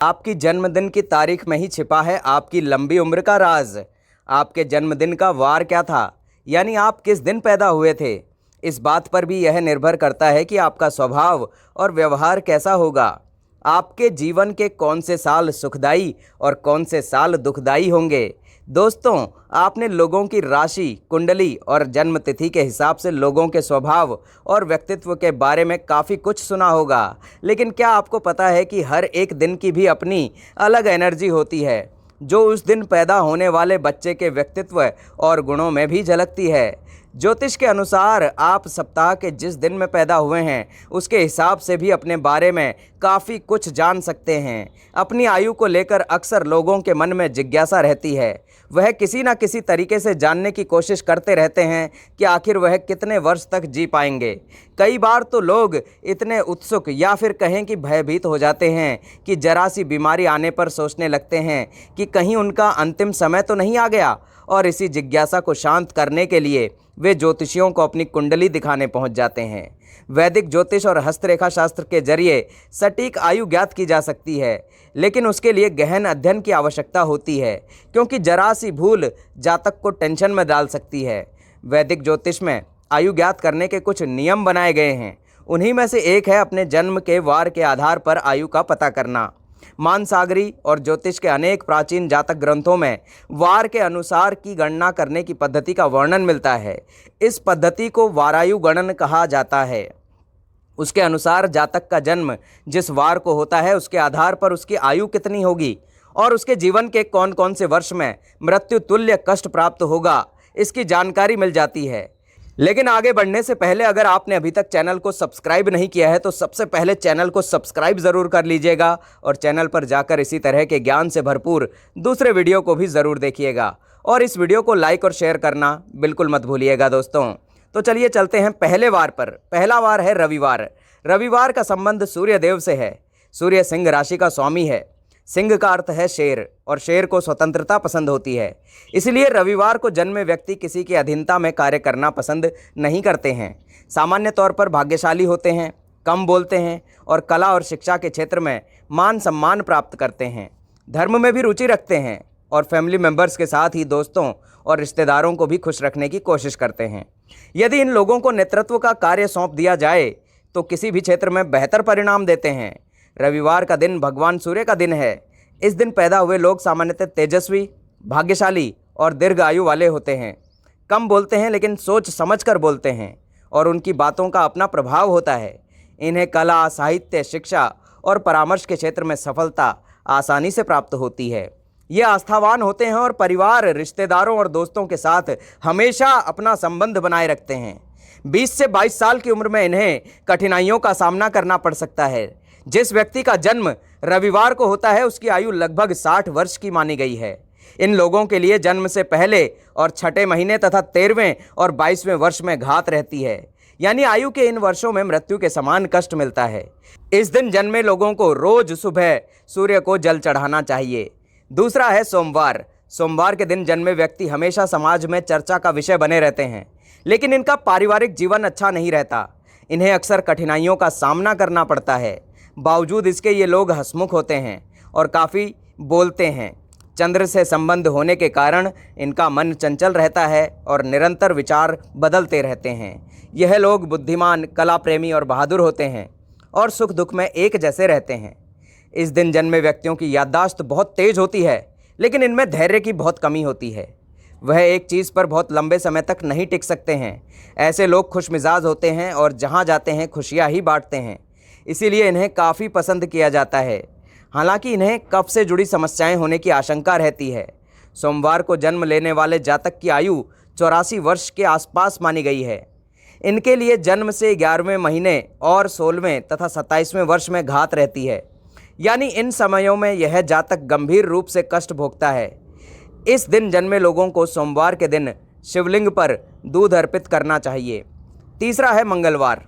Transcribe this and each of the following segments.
आपकी जन्मदिन की तारीख में ही छिपा है आपकी लंबी उम्र का राज। आपके जन्मदिन का वार क्या था, यानी आप किस दिन पैदा हुए थे। इस बात पर भी यह निर्भर करता है कि आपका स्वभाव और व्यवहार कैसा होगा। आपके जीवन के कौन से साल सुखदाई और कौन से साल दुखदाई होंगे। दोस्तों, आपने लोगों की राशि, कुंडली और जन्म तिथि के हिसाब से लोगों के स्वभाव और व्यक्तित्व के बारे में काफ़ी कुछ सुना होगा, लेकिन क्या आपको पता है कि हर एक दिन की भी अपनी अलग एनर्जी होती है, जो उस दिन पैदा होने वाले बच्चे के व्यक्तित्व और गुणों में भी झलकती है। ज्योतिष के अनुसार आप सप्ताह के जिस दिन में पैदा हुए हैं उसके हिसाब से भी अपने बारे में काफ़ी कुछ जान सकते हैं। अपनी आयु को लेकर अक्सर लोगों के मन में जिज्ञासा रहती है। वह किसी न किसी तरीके से जानने की कोशिश करते रहते हैं कि आखिर वह कितने वर्ष तक जी पाएंगे। कई बार तो लोग इतने उत्सुक या फिर कहें कि भयभीत हो जाते हैं कि जरा सी बीमारी आने पर सोचने लगते हैं कि कहीं उनका अंतिम समय तो नहीं आ गया, और इसी जिज्ञासा को शांत करने के लिए वे ज्योतिषियों को अपनी कुंडली दिखाने पहुंच जाते हैं। वैदिक ज्योतिष और हस्तरेखा शास्त्र के जरिए सटीक आयु ज्ञात की जा सकती है, लेकिन उसके लिए गहन अध्ययन की आवश्यकता होती है, क्योंकि जरा सी भूल जातक को टेंशन में डाल सकती है। वैदिक ज्योतिष में आयु ज्ञात करने के कुछ नियम बनाए गए हैं। उन्हीं में से एक है अपने जन्म के वार के आधार पर आयु का पता करना। मानसागरी और ज्योतिष के अनेक प्राचीन जातक ग्रंथों में वार के अनुसार की गणना करने की पद्धति का वर्णन मिलता है। इस पद्धति को वारायु गणन कहा जाता है। उसके अनुसार जातक का जन्म जिस वार को होता है उसके आधार पर उसकी आयु कितनी होगी और उसके जीवन के कौन कौन से वर्ष में मृत्यु तुल्य कष्ट प्राप्त होगा, इसकी जानकारी मिल जाती है। लेकिन आगे बढ़ने से पहले अगर आपने अभी तक चैनल को सब्सक्राइब नहीं किया है तो सबसे पहले चैनल को सब्सक्राइब ज़रूर कर लीजिएगा, और चैनल पर जाकर इसी तरह के ज्ञान से भरपूर दूसरे वीडियो को भी ज़रूर देखिएगा, और इस वीडियो को लाइक और शेयर करना बिल्कुल मत भूलिएगा दोस्तों। तो चलिए चलते हैं पहले वार पर। पहला वार है रविवार। रविवार का संबंध सूर्य देव से है। सूर्य सिंह राशि का स्वामी है। सिंह का अर्थ है शेर, और शेर को स्वतंत्रता पसंद होती है। इसलिए रविवार को जन्मे व्यक्ति किसी की अधीनता में कार्य करना पसंद नहीं करते हैं। सामान्य तौर पर भाग्यशाली होते हैं, कम बोलते हैं और कला और शिक्षा के क्षेत्र में मान सम्मान प्राप्त करते हैं। धर्म में भी रुचि रखते हैं और फैमिली मेंबर्स के साथ ही दोस्तों और रिश्तेदारों को भी खुश रखने की कोशिश करते हैं। यदि इन लोगों को नेतृत्व का कार्य सौंप दिया जाए तो किसी भी क्षेत्र में बेहतर परिणाम देते हैं। रविवार का दिन भगवान सूर्य का दिन है। इस दिन पैदा हुए लोग सामान्यतः तेजस्वी, भाग्यशाली और दीर्घ आयु वाले होते हैं। कम बोलते हैं लेकिन सोच समझकर बोलते हैं, और उनकी बातों का अपना प्रभाव होता है। इन्हें कला, साहित्य, शिक्षा और परामर्श के क्षेत्र में सफलता आसानी से प्राप्त होती है। ये आस्थावान होते हैं और परिवार, रिश्तेदारों और दोस्तों के साथ हमेशा अपना संबंध बनाए रखते हैं। 20 से 22 साल की उम्र में इन्हें कठिनाइयों का सामना करना पड़ सकता है। जिस व्यक्ति का जन्म रविवार को होता है उसकी आयु लगभग 60 वर्ष की मानी गई है। इन लोगों के लिए जन्म से पहले और छठे महीने तथा 13वें और 22वें वर्ष में घात रहती है, यानी आयु के इन वर्षों में मृत्यु के समान कष्ट मिलता है। इस दिन जन्मे लोगों को रोज सुबह सूर्य को जल चढ़ाना चाहिए। दूसरा है सोमवार। सोमवार के दिन जन्मे व्यक्ति हमेशा समाज में चर्चा का विषय बने रहते हैं, लेकिन इनका पारिवारिक जीवन अच्छा नहीं रहता। इन्हें अक्सर कठिनाइयों का सामना करना पड़ता है। बावजूद इसके ये लोग हंसमुख होते हैं और काफ़ी बोलते हैं। चंद्र से संबंध होने के कारण इनका मन चंचल रहता है और निरंतर विचार बदलते रहते हैं। यह लोग बुद्धिमान, कला प्रेमी और बहादुर होते हैं और सुख दुख में एक जैसे रहते हैं। इस दिन जन्मे व्यक्तियों की याददाश्त बहुत तेज होती है, लेकिन इनमें धैर्य की बहुत कमी होती है। वह एक चीज़ पर बहुत लंबे समय तक नहीं टिक सकते हैं। ऐसे लोग खुश मिजाज होते हैं और जहाँ जाते हैं खुशियाँ ही बांटते हैं, इसीलिए इन्हें काफ़ी पसंद किया जाता है। हालांकि इन्हें कफ से जुड़ी समस्याएं होने की आशंका रहती है। सोमवार को जन्म लेने वाले जातक की आयु 84 वर्ष के आसपास मानी गई है। इनके लिए जन्म से 11वें महीने और 16वें तथा 27वें वर्ष में घात रहती है, यानी इन समयों में यह जातक गंभीर रूप से कष्ट भोगता है। इस दिन जन्मे लोगों को सोमवार के दिन शिवलिंग पर दूध अर्पित करना चाहिए। तीसरा है मंगलवार।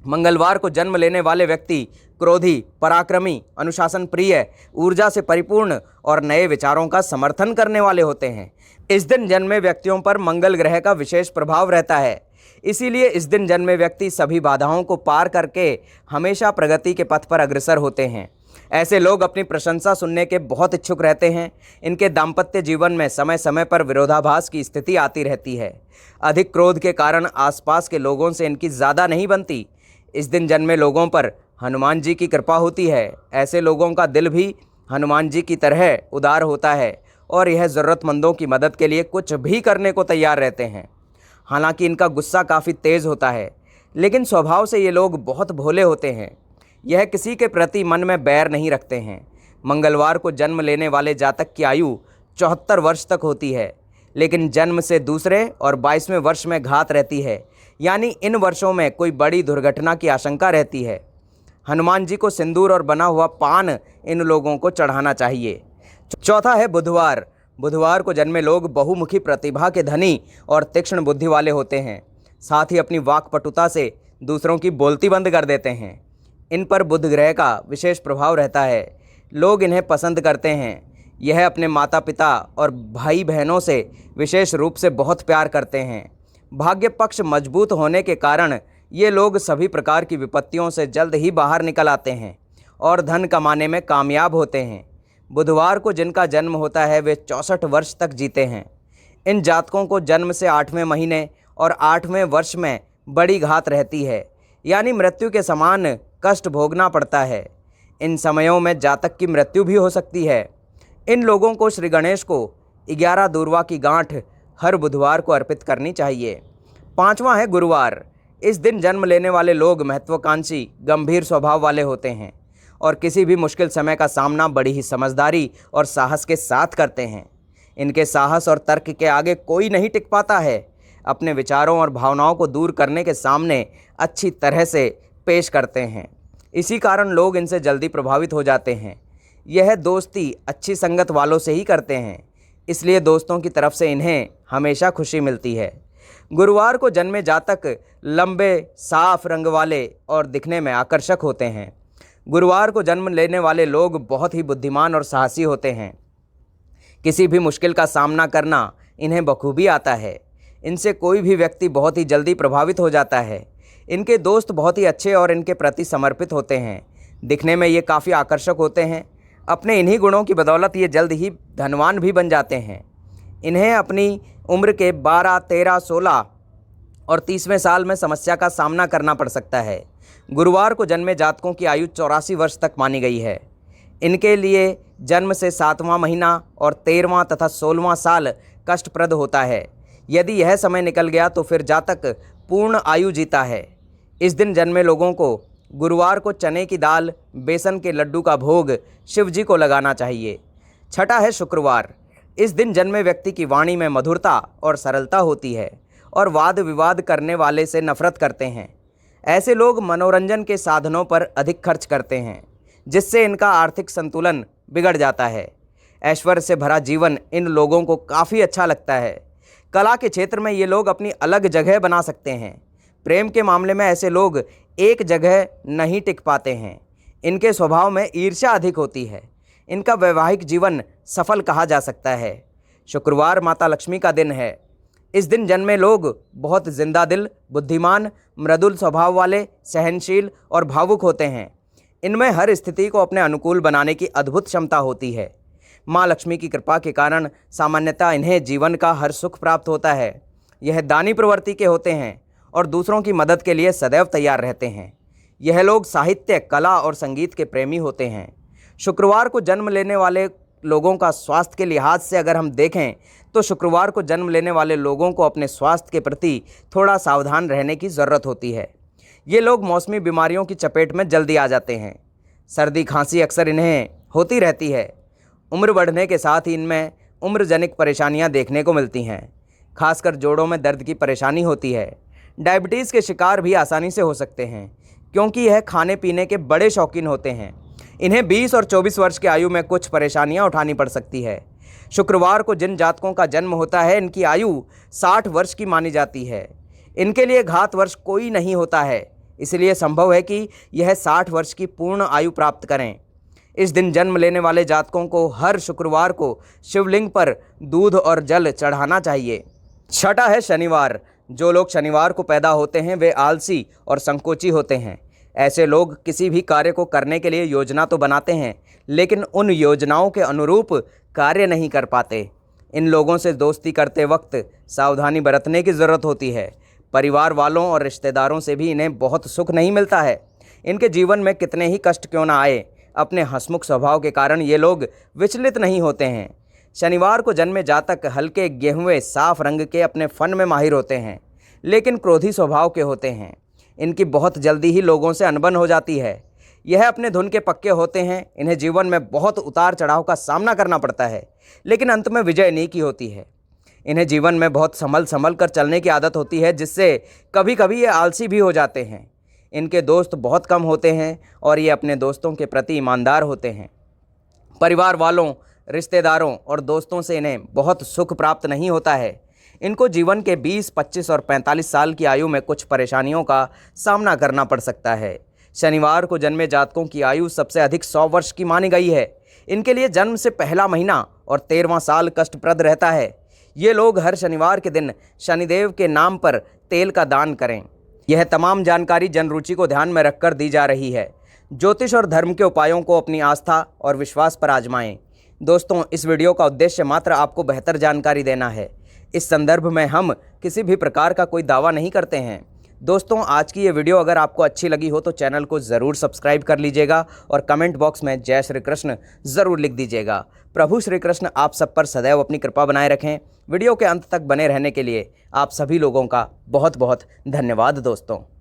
मंगलवार को जन्म लेने वाले व्यक्ति क्रोधी, पराक्रमी, अनुशासन प्रिय, ऊर्जा से परिपूर्ण और नए विचारों का समर्थन करने वाले होते हैं। इस दिन जन्मे व्यक्तियों पर मंगल ग्रह का विशेष प्रभाव रहता है। इसीलिए इस दिन जन्मे व्यक्ति सभी बाधाओं को पार करके हमेशा प्रगति के पथ पर अग्रसर होते हैं। ऐसे लोग अपनी प्रशंसा सुनने के बहुत इच्छुक रहते हैं। इनके दाम्पत्य जीवन में समय समय पर विरोधाभास की स्थिति आती रहती है। अधिक क्रोध के कारण आसपास के लोगों से इनकी ज़्यादा नहीं बनती। इस दिन जन्मे लोगों पर हनुमान जी की कृपा होती है। ऐसे लोगों का दिल भी हनुमान जी की तरह उदार होता है और यह ज़रूरतमंदों की मदद के लिए कुछ भी करने को तैयार रहते हैं। हालांकि इनका गुस्सा काफ़ी तेज़ होता है, लेकिन स्वभाव से ये लोग बहुत भोले होते हैं। यह किसी के प्रति मन में बैर नहीं रखते हैं। मंगलवार को जन्म लेने वाले जातक की आयु 74 वर्ष तक होती है, लेकिन जन्म से दूसरे और 22वें वर्ष में घात रहती है, यानी इन वर्षों में कोई बड़ी दुर्घटना की आशंका रहती है। हनुमान जी को सिंदूर और बना हुआ पान इन लोगों को चढ़ाना चाहिए। चौथा है बुधवार। बुधवार को जन्मे लोग बहुमुखी प्रतिभा के धनी और तीक्ष्ण बुद्धि वाले होते हैं। साथ ही अपनी वाक्पटुता से दूसरों की बोलती बंद कर देते हैं। इन पर बुध ग्रह का विशेष प्रभाव रहता है। लोग इन्हें पसंद करते हैं। यह अपने माता पिता और भाई बहनों से विशेष रूप से बहुत प्यार करते हैं। भाग्य पक्ष मजबूत होने के कारण ये लोग सभी प्रकार की विपत्तियों से जल्द ही बाहर निकल आते हैं और धन कमाने में कामयाब होते हैं। बुधवार को जिनका जन्म होता है वे 64 वर्ष तक जीते हैं। इन जातकों को जन्म से 8वें महीने और 8वें वर्ष में बड़ी घात रहती है, यानी मृत्यु के समान कष्ट भोगना पड़ता है। इन समयों में जातक की मृत्यु भी हो सकती है। इन लोगों को श्री गणेश को 11 दूर्वा की गांठ हर बुधवार को अर्पित करनी चाहिए। 5वां है गुरुवार। इस दिन जन्म लेने वाले लोग महत्वाकांक्षी, गंभीर स्वभाव वाले होते हैं और किसी भी मुश्किल समय का सामना बड़ी ही समझदारी और साहस के साथ करते हैं। इनके साहस और तर्क के आगे कोई नहीं टिक पाता है। अपने विचारों और भावनाओं को दूर करने के सामने अच्छी तरह से पेश करते हैं। इसी कारण लोग इनसे जल्दी प्रभावित हो जाते हैं। यह दोस्ती अच्छी संगत वालों से ही करते हैं, इसलिए दोस्तों की तरफ से इन्हें हमेशा खुशी मिलती है। गुरुवार को जन्मे जातक लंबे, साफ रंग वाले और दिखने में आकर्षक होते हैं। गुरुवार को जन्म लेने वाले लोग बहुत ही बुद्धिमान और साहसी होते हैं। किसी भी मुश्किल का सामना करना इन्हें बखूबी आता है। इनसे कोई भी व्यक्ति बहुत ही जल्दी प्रभावित हो जाता है। इनके दोस्त बहुत ही अच्छे और इनके प्रति समर्पित होते हैं। दिखने में ये काफ़ी आकर्षक होते हैं। अपने इन्हीं गुणों की बदौलत ये जल्द ही धनवान भी बन जाते हैं। इन्हें अपनी उम्र के 12, 13, 16 और 30वें साल में समस्या का सामना करना पड़ सकता है। गुरुवार को जन्मे जातकों की आयु 84 वर्ष तक मानी गई है। इनके लिए जन्म से 7वां महीना और 13वां तथा 16वां साल कष्टप्रद होता है। यदि यह समय निकल गया तो फिर जातक पूर्ण आयु जीता है। इस दिन जन्मे लोगों को गुरुवार को चने की दाल, बेसन के लड्डू का भोग शिव जी को लगाना चाहिए। छठा है शुक्रवार। इस दिन जन्मे व्यक्ति की वाणी में मधुरता और सरलता होती है और वाद विवाद करने वाले से नफरत करते हैं। ऐसे लोग मनोरंजन के साधनों पर अधिक खर्च करते हैं, जिससे इनका आर्थिक संतुलन बिगड़ जाता है। ऐश्वर्य से भरा जीवन इन लोगों को काफ़ी अच्छा लगता है। कला के क्षेत्र में ये लोग अपनी अलग जगह बना सकते हैं। प्रेम के मामले में ऐसे लोग एक जगह नहीं टिक पाते हैं। इनके स्वभाव में ईर्ष्या अधिक होती है। इनका वैवाहिक जीवन सफल कहा जा सकता है। शुक्रवार माता लक्ष्मी का दिन है। इस दिन जन्मे लोग बहुत जिंदा दिल, बुद्धिमान, मृदुल स्वभाव वाले, सहनशील और भावुक होते हैं। इनमें हर स्थिति को अपने अनुकूल बनाने की अद्भुत क्षमता होती है। माँ लक्ष्मी की कृपा के कारण सामान्यतः इन्हें जीवन का हर सुख प्राप्त होता है। यह दानी प्रवृत्ति के होते हैं और दूसरों की मदद के लिए सदैव तैयार रहते हैं। यह लोग साहित्य, कला और संगीत के प्रेमी होते हैं। शुक्रवार को जन्म लेने वाले लोगों का स्वास्थ्य के लिहाज से अगर हम देखें तो शुक्रवार को जन्म लेने वाले लोगों को अपने स्वास्थ्य के प्रति थोड़ा सावधान रहने की ज़रूरत होती है। ये लोग मौसमी बीमारियों की चपेट में जल्दी आ जाते हैं। सर्दी खांसी अक्सर इन्हें होती रहती है। उम्र बढ़ने के साथ ही इनमें उम्रजनित परेशानियां देखने को मिलती हैं। खासकर जोड़ों में दर्द की परेशानी होती है। डायबिटीज़ के शिकार भी आसानी से हो सकते हैं, क्योंकि यह खाने पीने के बड़े शौकीन होते हैं। इन्हें 20 और 24 वर्ष की आयु में कुछ परेशानियां उठानी पड़ सकती है। शुक्रवार को जिन जातकों का जन्म होता है इनकी आयु 60 वर्ष की मानी जाती है। इनके लिए घात वर्ष कोई नहीं होता है, इसलिए संभव है कि यह 60 वर्ष की पूर्ण आयु प्राप्त करें। इस दिन जन्म लेने वाले जातकों को हर शुक्रवार को शिवलिंग पर दूध और जल चढ़ाना चाहिए। छठा है शनिवार। जो लोग शनिवार को पैदा होते हैं वे आलसी और संकोची होते हैं। ऐसे लोग किसी भी कार्य को करने के लिए योजना तो बनाते हैं, लेकिन उन योजनाओं के अनुरूप कार्य नहीं कर पाते। इन लोगों से दोस्ती करते वक्त सावधानी बरतने की ज़रूरत होती है। परिवार वालों और रिश्तेदारों से भी इन्हें बहुत सुख नहीं मिलता है। इनके जीवन में कितने ही कष्ट क्यों ना आए, अपने हंसमुख स्वभाव के कारण ये लोग विचलित नहीं होते हैं। शनिवार को जन्मे जातक हल्के गेहुए साफ रंग के अपने फन में माहिर होते हैं, लेकिन क्रोधी स्वभाव के होते हैं। इनकी बहुत जल्दी ही लोगों से अनबन हो जाती है। यह अपने धुन के पक्के होते हैं। इन्हें जीवन में बहुत उतार चढ़ाव का सामना करना पड़ता है, लेकिन अंत में विजय इन्हीं की होती है। इन्हें जीवन में बहुत संभल कर चलने की आदत होती है, जिससे कभी कभी ये आलसी भी हो जाते हैं। इनके दोस्त बहुत कम होते हैं और ये अपने दोस्तों के प्रति ईमानदार होते हैं। परिवार वालों, रिश्तेदारों और दोस्तों से इन्हें बहुत सुख प्राप्त नहीं होता है। इनको जीवन के 20, 25 और 45 साल की आयु में कुछ परेशानियों का सामना करना पड़ सकता है। शनिवार को जन्मे जातकों की आयु सबसे अधिक 100 वर्ष की मानी गई है। इनके लिए जन्म से पहला महीना और 13वां साल कष्टप्रद रहता है। ये लोग हर शनिवार के दिन शनिदेव के नाम पर तेल का दान करें। यह तमाम जानकारी जनरुचि को ध्यान में रखकर दी जा रही है। ज्योतिष और धर्म के उपायों को अपनी आस्था और विश्वास पर आजमाएं। दोस्तों, इस वीडियो का उद्देश्य मात्र आपको बेहतर जानकारी देना है। इस संदर्भ में हम किसी भी प्रकार का कोई दावा नहीं करते हैं। दोस्तों, आज की ये वीडियो अगर आपको अच्छी लगी हो तो चैनल को ज़रूर सब्सक्राइब कर लीजिएगा और कमेंट बॉक्स में जय श्री कृष्ण ज़रूर लिख दीजिएगा। प्रभु श्री कृष्ण आप सब पर सदैव अपनी कृपा बनाए रखें। वीडियो के अंत तक बने रहने के लिए आप सभी लोगों का बहुत बहुत धन्यवाद दोस्तों।